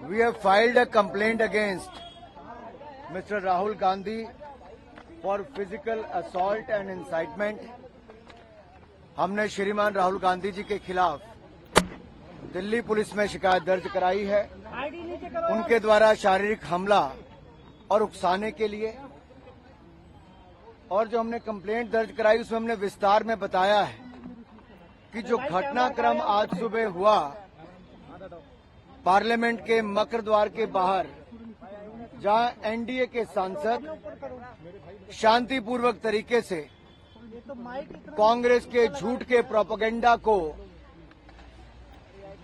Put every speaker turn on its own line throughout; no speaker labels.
We have filed a complaint against Mr. Rahul Gandhi for physical assault and incitement. हमने श्रीमान राहुल गांधी जी के खिलाफ Delhi police में शिकायत दर्ज कराई है उनके द्वारा शारीरिक हमला और उकसाने के लिए। और जो हमने कंप्लेंट दर्ज कराई उसमें हमने विस्तार में बताया है कि जो घटनाक्रम आज सुबह हुआ पार्लियामेंट के मकर द्वार के बाहर, जहां एनडीए के सांसद शांतिपूर्वक तरीके से कांग्रेस के झूठ के प्रोपेगेंडा को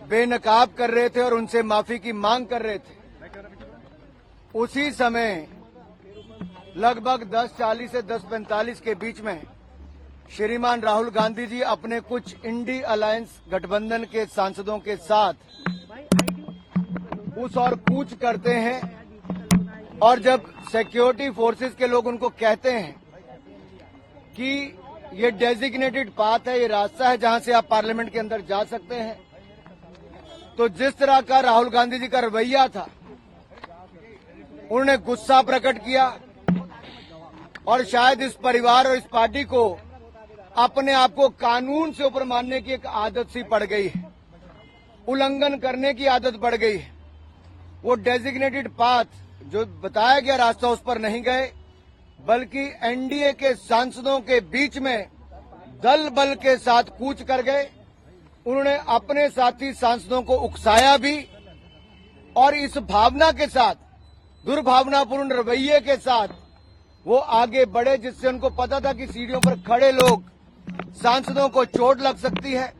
बेनकाब कर रहे थे और उनसे माफी की मांग कर रहे थे, उसी समय लगभग 10:40 से 10:45 के बीच में श्रीमान राहुल गांधी जी अपने कुछ इंडी अलायंस गठबंधन के सांसदों के साथ उस और कूच करते हैं। और जब सिक्योरिटी फोर्सेस के लोग उनको कहते हैं कि ये डेजिग्नेटेड पाथ है, ये रास्ता है जहां से आप पार्लियामेंट के अंदर जा सकते हैं, तो जिस तरह का राहुल गांधी जी का रवैया था, उन्होंने गुस्सा प्रकट किया और शायद इस परिवार और इस पार्टी को अपने आप को कानून से ऊपर मानने की एक आदत सी पड़ गई है, उल्लंघन करने की आदत पड़ गई है। वो डेजिग्नेटेड पाथ जो बताया गया रास्ता उस पर नहीं गए, बल्कि एनडीए के सांसदों के बीच में दल बल के साथ कूच कर गए। उन्होंने अपने साथी सांसदों को उकसाया भी और इस भावना के साथ, दुर्भावनापूर्ण रवैये के साथ वो आगे बढ़े, जिससे उनको पता था कि सीढ़ियों पर खड़े लोग सांसदों को चोट लग सकती है,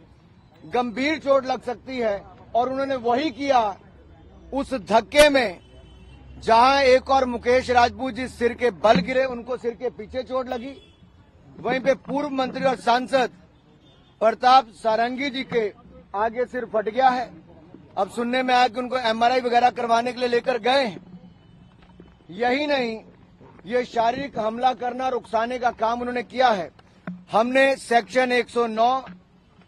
गंभीर चोट लग सकती है। और उन्होंने वही किया। उस धक्के में जहां एक और मुकेश राजपूत जी सिर के बल गिरे, उनको सिर के पीछे चोट लगी, वहीं पे पूर्व मंत्री और सांसद प्रताप सारंगी जी के आगे सिर फट गया है। अब सुनने में आया कि उनको एमआरआई वगैरह करवाने के लिए लेकर गए हैं। यही नहीं, ये शारीरिक हमला करना और उकसाने का काम उन्होंने किया है। हमने सेक्शन 109,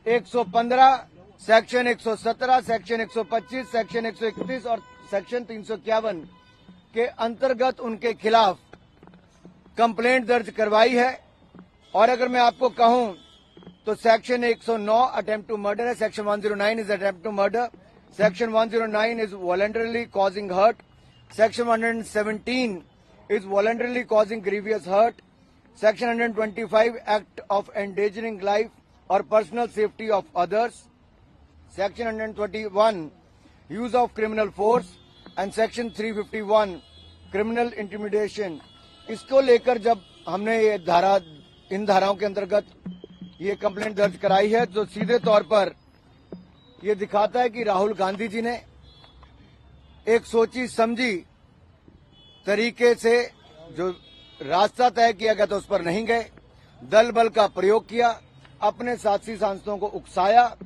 115, सेक्शन 117, सेक्शन 125, सेक्शन 131 और सेक्शन 351 के अंतर्गत उनके खिलाफ कंप्लेंट दर्ज करवाई है। और अगर मैं आपको कहूं तो सेक्शन 109 अटेम्प्ट टू मर्डर है, section 109 is attempt to murder, section 109 is voluntarily causing hurt, section 117 is voluntarily causing grievous hurt, section 125 act of endangering life और personal safety of others, section 121 use of criminal force and section 351 criminal intimidation. इसको लेकर जब हमने ये इन धाराओं के अंतर्गत ये कंप्लेंट दर्ज कराई है, तो सीधे तौर पर ये दिखाता है कि राहुल गांधी जी ने एक सोची समझी तरीके से जो रास्ता तय किया गया था उस पर नहीं गए, दल बल का प्रयोग किया, अपने साथी सांसदों को उकसाया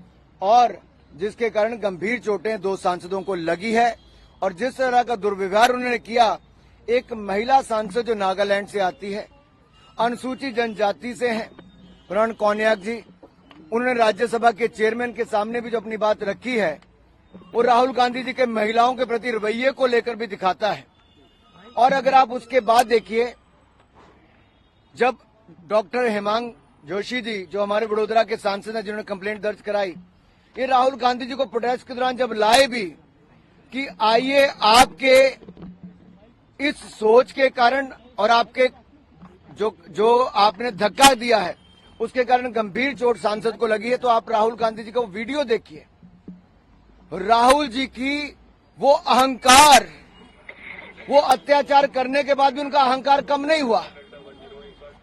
और जिसके कारण गंभीर चोटें 2 सांसदों को लगी है। और जिस तरह का दुर्व्यवहार उन्होंने किया, एक महिला सांसद जो नागालैंड से आती है, अनुसूचित जनजाति से हैं, प्रण कौनियाक जी, उन्होंने राज्यसभा के चेयरमैन के सामने भी जो अपनी बात रखी है, वो राहुल गांधी जी के महिलाओं के प्रति रवैये को लेकर भी दिखाता है। और अगर आप उसके बाद देखिए, जब डॉक्टर हेमांग जोशी जी जो हमारे वडोदरा के सांसद हैं, जिन्होंने कंप्लेंट दर्ज कराई, ये राहुल गांधी जी को प्रोटेस्ट के दौरान जब लाए भी कि आइए आपके इस सोच के कारण और आपके जो आपने धक्का दिया है उसके कारण गंभीर चोट सांसद को लगी है, तो आप राहुल गांधी जी का वीडियो देखिए। राहुल जी की वो अहंकार, वो अत्याचार करने के बाद भी उनका अहंकार कम नहीं हुआ।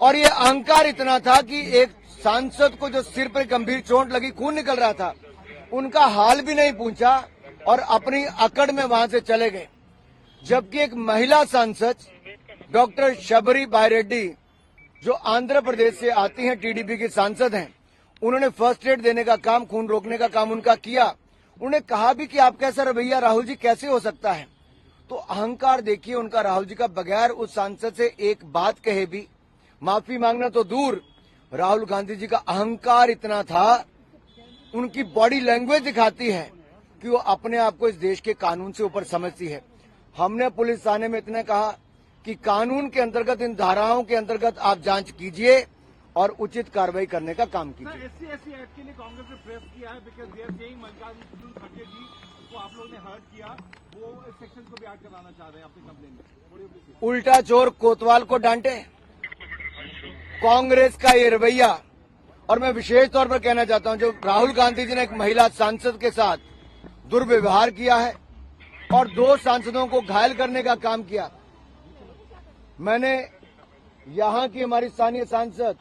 और ये अहंकार इतना था कि एक सांसद को जो सिर पर गंभीर चोट लगी, खून निकल रहा था, उनका हाल भी नहीं पूछा और अपनी अकड़ में वहां से चले गए। जबकि एक महिला सांसद डॉक्टर शबरी बायरेड्डी जो आंध्र प्रदेश से आती हैं, टीडीपी की सांसद हैं, उन्होंने फर्स्ट एड देने का काम, खून रोकने का काम उनका किया। उन्होंने कहा भी कि आप कैसा रवैया राहुल जी कैसे हो सकता है। तो अहंकार देखिए उनका राहुल जी का, बगैर उस सांसद से एक बात कहे भी, माफी मांगना तो दूर, राहुल गांधी जी का अहंकार इतना था, उनकी बॉडी लैंग्वेज दिखाती है कि वो अपने आप को इस देश के कानून से ऊपर समझती है। हमने पुलिस थाने में इतना कहा कि कानून के अंतर्गत, इन धाराओं के अंतर्गत आप जांच कीजिए और उचित कार्रवाई करने का काम कीजिए।
SC एक्ट के लिए कांग्रेस ने प्रेस किया है, because they are saying Mallikarjun खड़गे जी को आप लोगों ने हर्ट किया, वो इस सेक्शन को भी ऐड कराना चाह रहे हैं अपने कंप्लेन में।
उल्टा चोर कोतवाल को डांटे, कांग्रेस का ये रवैया। और मैं विशेष तौर पर कहना चाहता हूं, जो राहुल गांधी जी ने एक महिला सांसद के साथ दुर्व्यवहार किया है और 2 सांसदों को घायल करने का काम किया। मैंने यहां की हमारी स्थानीय सांसद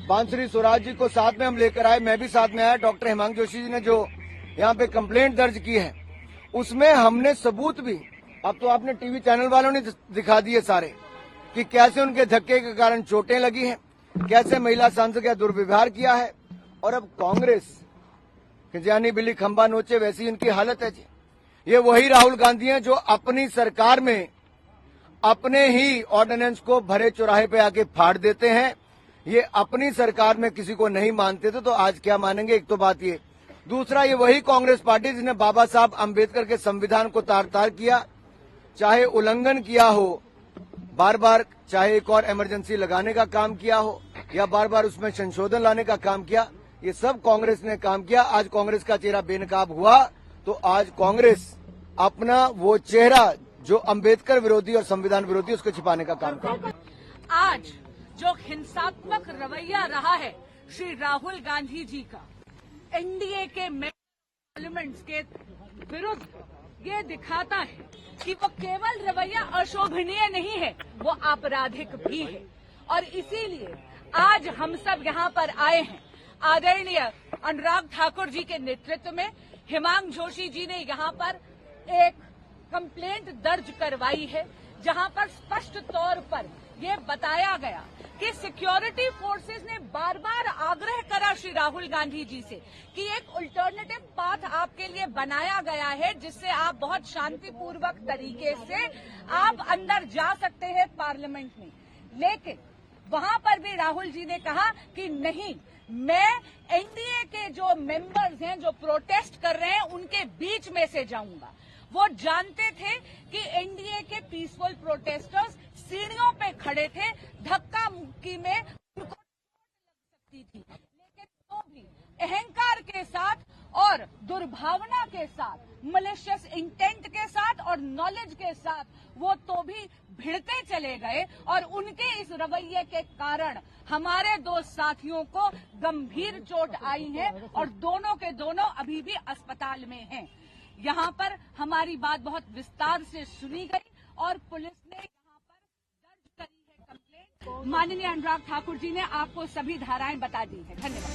बांसुरी स्वराज जी को साथ में हम लेकर आए, मैं भी साथ में आया। डॉक्टर हेमांग जोशी जी ने जो यहां पे कंप्लेंट दर्ज की है, उसमें हमने सबूत भी, अब तो आपने टीवी चैनल वालों ने दिखा दिए सारे, कि कैसे उनके धक्के के कारण चोटें लगी हैं, कैसे महिला सांसद का दुर्व्यवहार किया है। और अब कांग्रेस जानी बिल्ली खंबा नोचे वैसी इनकी हालत है जी। ये वही राहुल गांधी हैं जो अपनी सरकार में अपने ही ऑर्डिनेंस को भरे चौराहे पे आके फाड़ देते हैं। ये अपनी सरकार में किसी को नहीं मानते थे, तो आज क्या मानेंगे? एक तो बात ये। दूसरा, ये वही कांग्रेस पार्टी जिसने बाबा साहब अंबेडकर के संविधान को तार तार किया, चाहे उल्लंघन किया हो बार बार, चाहे एक और इमरजेंसी लगाने का काम किया हो या बार बार उसमें संशोधन लाने का काम किया, ये सब कांग्रेस ने काम किया। आज कांग्रेस का चेहरा बेनकाब हुआ, तो आज कांग्रेस अपना वो चेहरा जो अंबेडकर विरोधी और संविधान विरोधी, उसको छिपाने का काम कर।
आज जो हिंसात्मक रवैया रहा है श्री राहुल गांधी जी का एनडीए के पार्लियामेंट्स के विरुद्ध, ये दिखाता है कि वो केवल रवैया अशोभनीय नहीं है, वो आपराधिक भी है। और इसीलिए आज हम सब यहाँ पर आए हैं। आदरणीय अनुराग ठाकुर जी के नेतृत्व में हेमांग जोशी जी ने यहाँ पर एक कंप्लेंट दर्ज करवाई है, जहाँ पर स्पष्ट तौर पर ये बताया गया कि सिक्योरिटी फोर्सेस ने बार बार आग्रह करा श्री राहुल गांधी जी से कि एक अल्टरनेटिव पाथ आपके लिए बनाया गया है, जिससे आप बहुत शांतिपूर्वक तरीके से आप अंदर जा सकते हैं पार्लियामेंट में। लेकिन वहां पर भी राहुल जी ने कहा कि नहीं, मैं एनडीए के जो मेंबर्स हैं जो प्रोटेस्ट कर रहे हैं उनके बीच में से जाऊंगा। वो जानते थे कि एनडीए के पीसफुल प्रोटेस्टर्स सीढ़ियों पे खड़े थे, धक्का मुक्की में उनको लग सकती थी, लेकिन तो भी अहंकार के साथ और दुर्भावना के साथ, मलिशियस इंटेंट के साथ और नॉलेज के साथ वो तो भी भिड़ते चले गए। और उनके इस रवैये के कारण हमारे 2 साथियों को गंभीर चोट आई है और दोनों के दोनों अभी भी अस्पताल में हैं। यहाँ पर हमारी बात बहुत विस्तार से सुनी गई और पुलिस ने यहाँ पर दर्ज करी है कंप्लेंट। माननीय अनुराग ठाकुर जी ने आपको सभी धाराएं बता दी है। धन्यवाद।